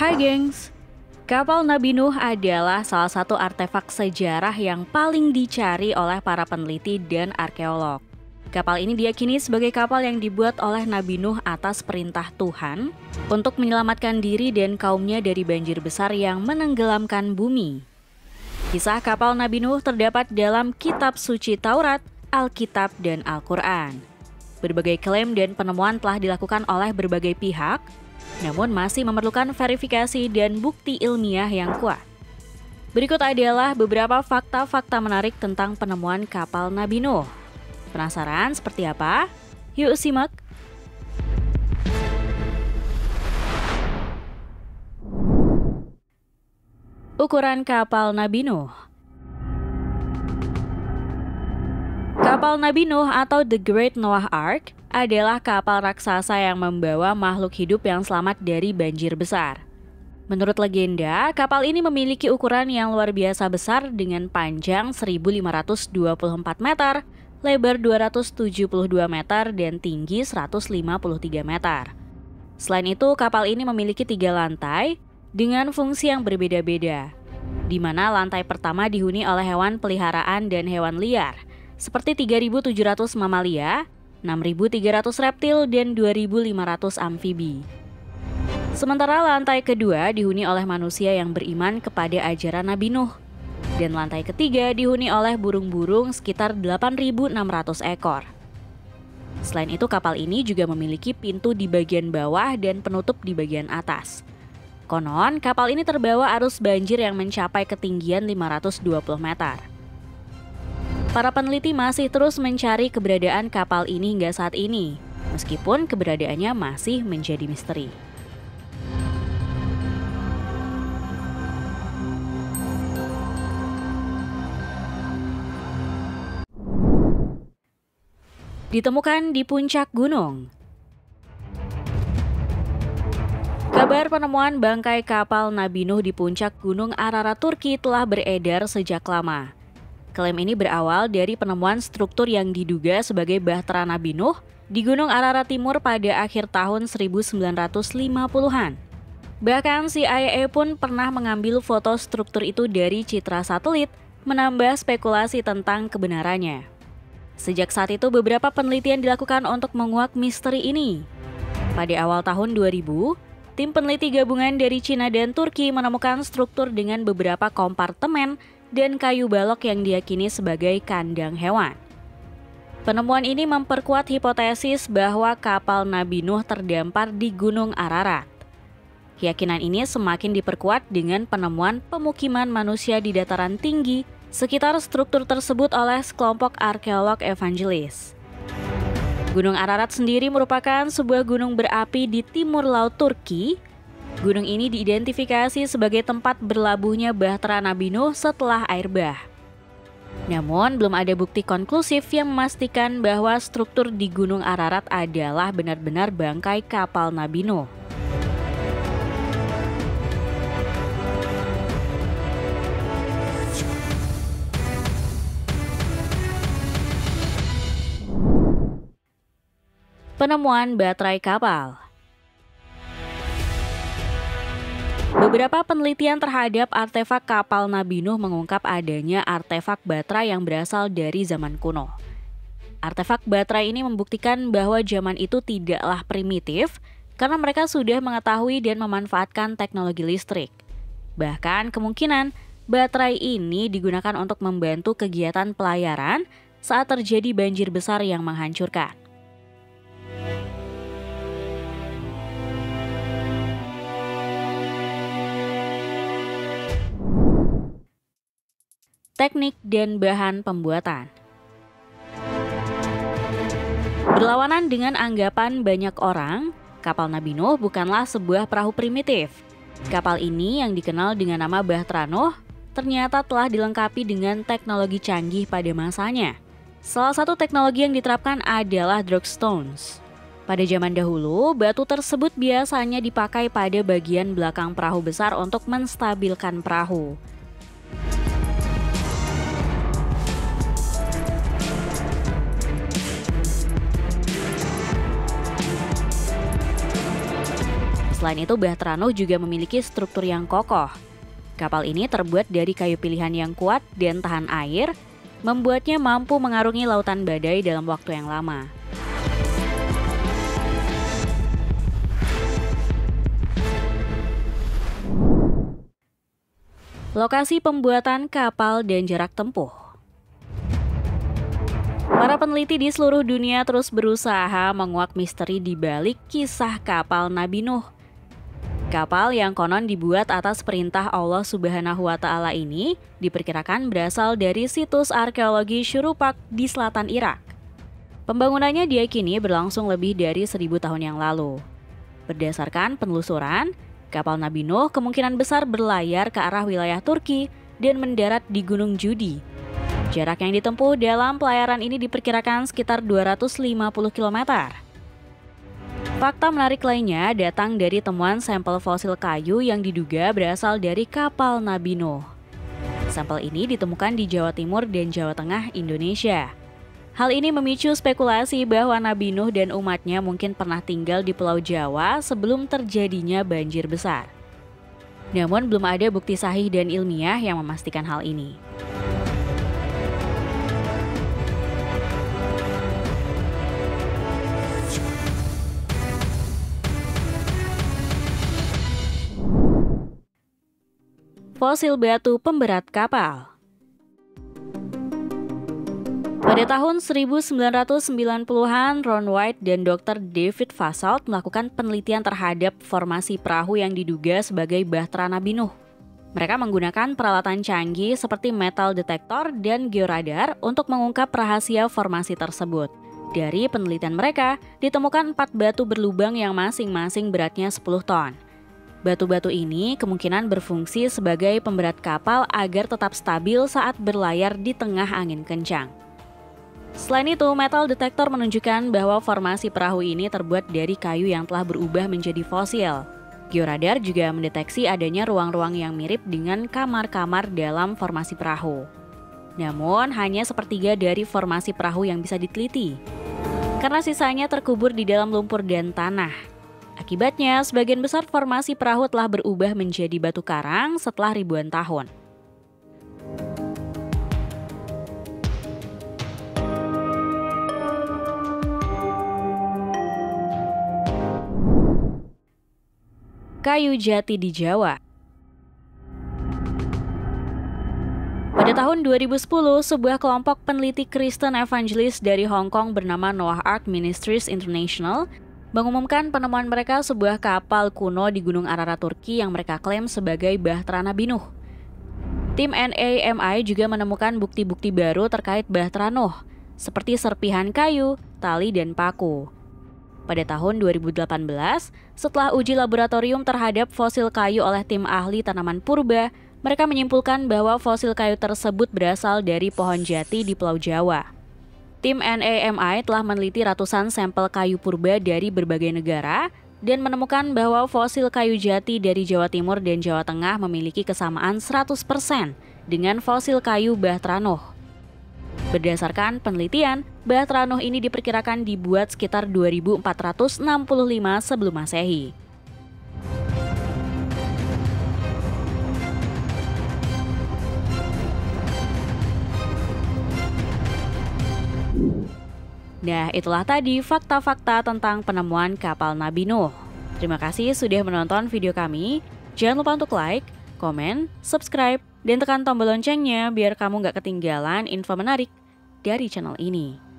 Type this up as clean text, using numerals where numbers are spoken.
Hai gengs, kapal Nabi Nuh adalah salah satu artefak sejarah yang paling dicari oleh para peneliti dan arkeolog. Kapal ini diyakini sebagai kapal yang dibuat oleh Nabi Nuh atas perintah Tuhan untuk menyelamatkan diri dan kaumnya dari banjir besar yang menenggelamkan bumi. Kisah kapal Nabi Nuh terdapat dalam kitab suci Taurat, Alkitab, dan Al-Quran. Berbagai klaim dan penemuan telah dilakukan oleh berbagai pihak, namun masih memerlukan verifikasi dan bukti ilmiah yang kuat. Berikut adalah beberapa fakta-fakta menarik tentang penemuan kapal Nabi Nuh. Penasaran seperti apa? Yuk simak! Ukuran kapal Nabi Nuh. Kapal Nabi Nuh atau The Great Noah Ark adalah kapal raksasa yang membawa makhluk hidup yang selamat dari banjir besar. Menurut legenda, kapal ini memiliki ukuran yang luar biasa besar dengan panjang 1.524 meter, lebar 272 meter, dan tinggi 153 meter. Selain itu, kapal ini memiliki 3 lantai dengan fungsi yang berbeda-beda, di mana lantai pertama dihuni oleh hewan peliharaan dan hewan liar, seperti 3.700 mamalia, 6.300 reptil, dan 2.500 amfibi. Sementara lantai kedua dihuni oleh manusia yang beriman kepada ajaran Nabi Nuh, dan lantai ketiga dihuni oleh burung-burung sekitar 8.600 ekor. Selain itu, kapal ini juga memiliki pintu di bagian bawah dan penutup di bagian atas. Konon, kapal ini terbawa arus banjir yang mencapai ketinggian 520 meter. Para peneliti masih terus mencari keberadaan kapal ini hingga saat ini, meskipun keberadaannya masih menjadi misteri. Ditemukan di puncak gunung. Kabar penemuan bangkai kapal Nabi Nuh di puncak Gunung Ararat, Turki telah beredar sejak lama. Klaim ini berawal dari penemuan struktur yang diduga sebagai bahtera Nabi Nuh di Gunung Ararat Timur pada akhir tahun 1950-an. Bahkan CIA pun pernah mengambil foto struktur itu dari citra satelit, menambah spekulasi tentang kebenarannya. Sejak saat itu, beberapa penelitian dilakukan untuk menguak misteri ini. Pada awal tahun 2000, tim peneliti gabungan dari Cina dan Turki menemukan struktur dengan beberapa kompartemen dan kayu balok yang diyakini sebagai kandang hewan. Penemuan ini memperkuat hipotesis bahwa kapal Nabi Nuh terdampar di Gunung Ararat. Keyakinan ini semakin diperkuat dengan penemuan pemukiman manusia di dataran tinggi sekitar struktur tersebut oleh sekelompok arkeolog evangelis. Gunung Ararat sendiri merupakan sebuah gunung berapi di timur laut Turki. Gunung ini diidentifikasi sebagai tempat berlabuhnya bahtera Nabi Nuh setelah air bah. Namun, belum ada bukti konklusif yang memastikan bahwa struktur di Gunung Ararat adalah benar-benar bangkai kapal Nabi Nuh. Penemuan baterai kapal. Beberapa penelitian terhadap artefak kapal Nabi Nuh mengungkap adanya artefak baterai yang berasal dari zaman kuno. Artefak baterai ini membuktikan bahwa zaman itu tidaklah primitif karena mereka sudah mengetahui dan memanfaatkan teknologi listrik. Bahkan kemungkinan baterai ini digunakan untuk membantu kegiatan pelayaran saat terjadi banjir besar yang menghancurkan. Teknik dan bahan pembuatan. Berlawanan dengan anggapan banyak orang, kapal Nabi Nuh bukanlah sebuah perahu primitif. Kapal ini yang dikenal dengan nama Bahtera Nuh ternyata telah dilengkapi dengan teknologi canggih pada masanya. Salah satu teknologi yang diterapkan adalah dragstones. Pada zaman dahulu, batu tersebut biasanya dipakai pada bagian belakang perahu besar untuk menstabilkan perahu. Selain itu, Bahtera Nuh juga memiliki struktur yang kokoh. Kapal ini terbuat dari kayu pilihan yang kuat dan tahan air, membuatnya mampu mengarungi lautan badai dalam waktu yang lama. Lokasi pembuatan kapal dan jarak tempuh. Para peneliti di seluruh dunia terus berusaha menguak misteri di balik kisah kapal Nabi Nuh. Kapal yang konon dibuat atas perintah Allah Subhanahu wa Ta'ala ini diperkirakan berasal dari situs arkeologi Shuruppak di selatan Irak. Pembangunannya diyakini berlangsung lebih dari 1000 tahun yang lalu. Berdasarkan penelusuran, kapal Nabi Nuh kemungkinan besar berlayar ke arah wilayah Turki dan mendarat di Gunung Judi. Jarak yang ditempuh dalam pelayaran ini diperkirakan sekitar 250 km. Fakta menarik lainnya datang dari temuan sampel fosil kayu yang diduga berasal dari kapal Nabi Nuh. Sampel ini ditemukan di Jawa Timur dan Jawa Tengah, Indonesia. Hal ini memicu spekulasi bahwa Nabi Nuh dan umatnya mungkin pernah tinggal di Pulau Jawa sebelum terjadinya banjir besar. Namun belum ada bukti sahih dan ilmiah yang memastikan hal ini. Fosil batu pemberat kapal. Pada tahun 1990-an, Ron White dan Dr. David Fasold melakukan penelitian terhadap formasi perahu yang diduga sebagai Bahtera Nabi Nuh. Mereka menggunakan peralatan canggih seperti metal detektor dan georadar untuk mengungkap rahasia formasi tersebut. Dari penelitian mereka, ditemukan 4 batu berlubang yang masing-masing beratnya 10 ton. Batu-batu ini kemungkinan berfungsi sebagai pemberat kapal agar tetap stabil saat berlayar di tengah angin kencang. Selain itu, metal detektor menunjukkan bahwa formasi perahu ini terbuat dari kayu yang telah berubah menjadi fosil. Georadar juga mendeteksi adanya ruang-ruang yang mirip dengan kamar-kamar dalam formasi perahu. Namun, hanya sepertiga dari formasi perahu yang bisa diteliti, karena sisanya terkubur di dalam lumpur dan tanah. Akibatnya, sebagian besar formasi perahu telah berubah menjadi batu karang setelah ribuan tahun. Kayu jati di Jawa. Pada tahun 2010, sebuah kelompok peneliti Kristen evangelis dari Hong Kong bernama Noah Ark Ministries International mengumumkan penemuan mereka sebuah kapal kuno di Gunung Ararat, Turki yang mereka klaim sebagai Bahtera Nabi Nuh. Tim NAMI juga menemukan bukti-bukti baru terkait Bahtera Nuh, seperti serpihan kayu, tali, dan paku. Pada tahun 2018, setelah uji laboratorium terhadap fosil kayu oleh tim ahli tanaman purba, mereka menyimpulkan bahwa fosil kayu tersebut berasal dari pohon jati di Pulau Jawa. Tim NAMI telah meneliti ratusan sampel kayu purba dari berbagai negara dan menemukan bahwa fosil kayu jati dari Jawa Timur dan Jawa Tengah memiliki kesamaan 100% dengan fosil kayu Bahtera Nuh. Berdasarkan penelitian, Bahtera Nuh ini diperkirakan dibuat sekitar 2465 sebelum Masehi. Nah, itulah tadi fakta-fakta tentang penemuan kapal Nabi Nuh. Terima kasih sudah menonton video kami. Jangan lupa untuk like, komen, subscribe, dan tekan tombol loncengnya biar kamu nggak ketinggalan info menarik dari channel ini.